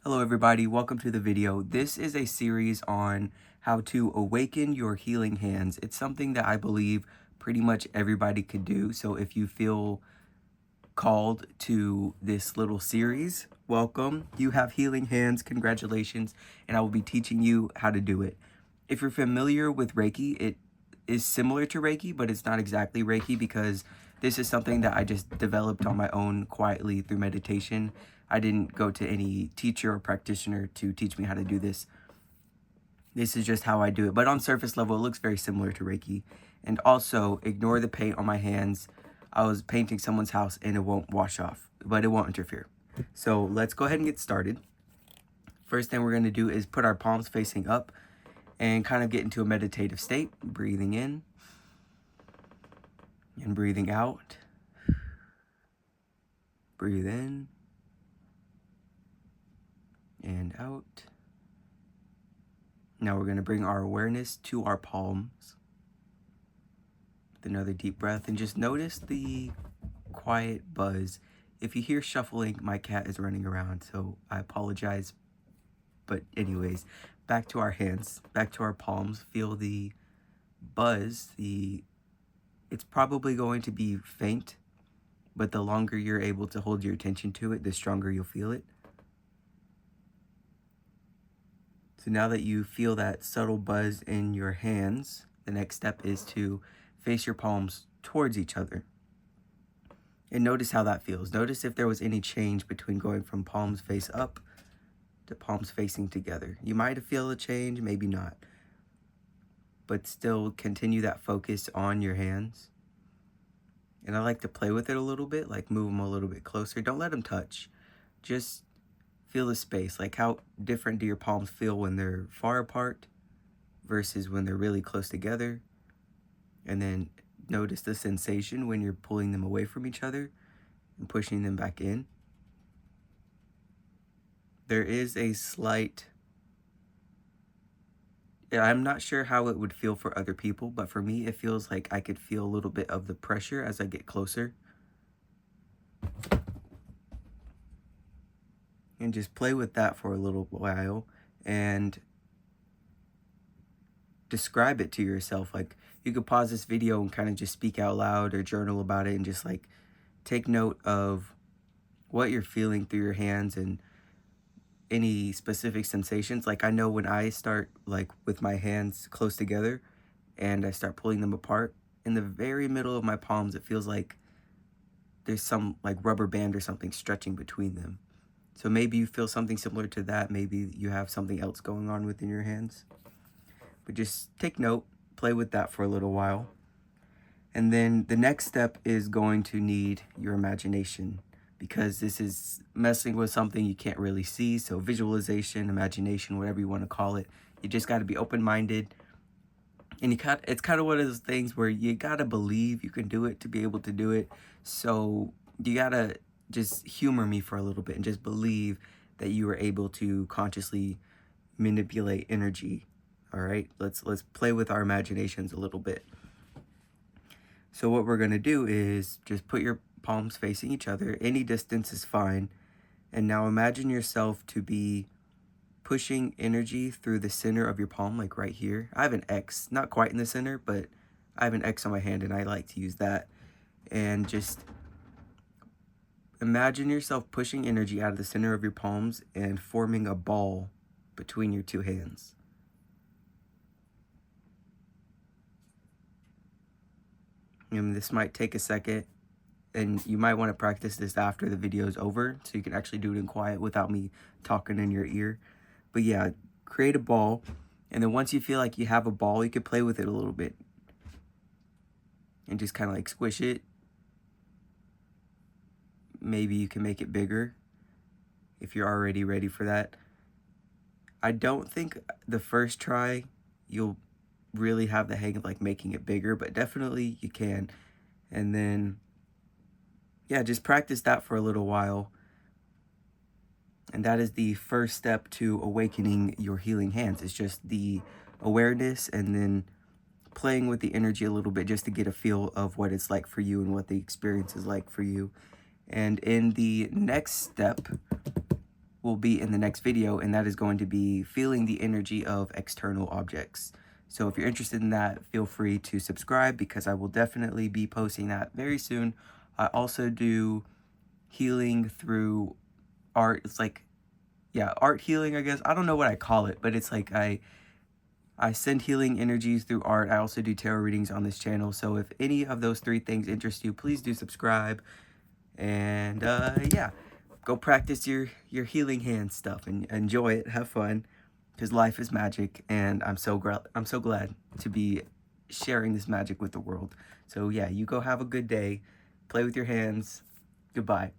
Hello everybody, welcome to the video. This is a series on how to awaken your healing hands. It's something that I believe pretty much everybody could do. So if you feel called to this little series, welcome. You have healing hands, congratulations, and I will be teaching you how to do it. If you're familiar with Reiki, it is similar to Reiki, but it's not exactly Reiki because this is something that I just developed on my own quietly through meditation. I didn't go to any teacher or practitioner to teach me how to do this. This is just how I do it. But on surface level, it looks very similar to Reiki. And also, ignore the paint on my hands. I was painting someone's house and it won't wash off, but it won't interfere. So let's go ahead and get started. First thing we're going to do is put our palms facing up and kind of get into a meditative state. Breathing in and breathing out. Breathe in and out. Now we're going to bring our awareness to our palms. With another deep breath and just notice the quiet buzz. If you hear shuffling, my cat is running around, so I apologize. But anyways, back to our hands, back to our palms. Feel the buzz. It's probably going to be faint, but the longer you're able to hold your attention to it, the stronger you'll feel it. So now that you feel that subtle buzz in your hands, the next step is to face your palms towards each other. And notice how that feels. Notice if there was any change between going from palms face up to palms facing together. You might feel a change, maybe not. But still continue that focus on your hands. And I like to play with it a little bit, like move them a little bit closer. Don't let them touch. Just feel the space. Like how different do your palms feel when they're far apart versus when they're really close together. And then notice the sensation when you're pulling them away from each other and pushing them back in. There is a slight, I'm not sure how it would feel for other people, but for me, it feels like I could feel a little bit of the pressure as I get closer. And just play with that for a little while and describe it to yourself. Like you could pause this video and kind of just speak out loud or journal about it and just like take note of what you're feeling through your hands and any specific sensations. Like I know when I start like with my hands close together and I start pulling them apart, in the very middle of my palms, it feels like there's some like rubber band or something stretching between them. So maybe you feel something similar to that. Maybe you have something else going on within your hands. But just take note, play with that for a little while. And then the next step is going to need your imagination, because this is messing with something you can't really see. So visualization, imagination, whatever you want to call it, you just got to be open-minded. And it's kind of one of those things where you got to believe you can do it to be able to do it. So you got to just humor me for a little bit and just believe that you are able to consciously manipulate energy. All right, let's play with our imaginations a little bit. So what we're going to do is just put your palms facing each other. Any distance is fine. And now imagine yourself to be pushing energy through the center of your palm, like right here. I have an X, not quite in the center, but I have an X on my hand and I like to use that. And just imagine yourself pushing energy out of the center of your palms and forming a ball between your two hands. And this might take a second, and you might want to practice this after the video is over so you can actually do it in quiet without me talking in your ear. But yeah, create a ball, and then once you feel like you have a ball, you can play with it a little bit and just kind of like squish it. Maybe you can make it bigger if you're already ready for that. I don't think the first try you'll really have the hang of like making it bigger, but definitely you can. And then yeah, just practice that for a little while. And that is the first step to awakening your healing hands. It's just the awareness and then playing with the energy a little bit just to get a feel of what it's like for you and what the experience is like for you. And in the next step, will be in the next video, and that is going to be feeling the energy of external objects. So if you're interested in that, feel free to subscribe because I will definitely be posting that very soon. I also do healing through art. It's like, yeah, art healing, I guess. I don't know what I call it, but it's like I send healing energies through art. I also do tarot readings on this channel. So if any of those 3 things interest you, please do subscribe. And yeah, go practice your healing hand stuff and enjoy it. Have fun, because life is magic, and I'm so glad to be sharing this magic with the world. So yeah, you go have a good day. Play with your hands. Goodbye.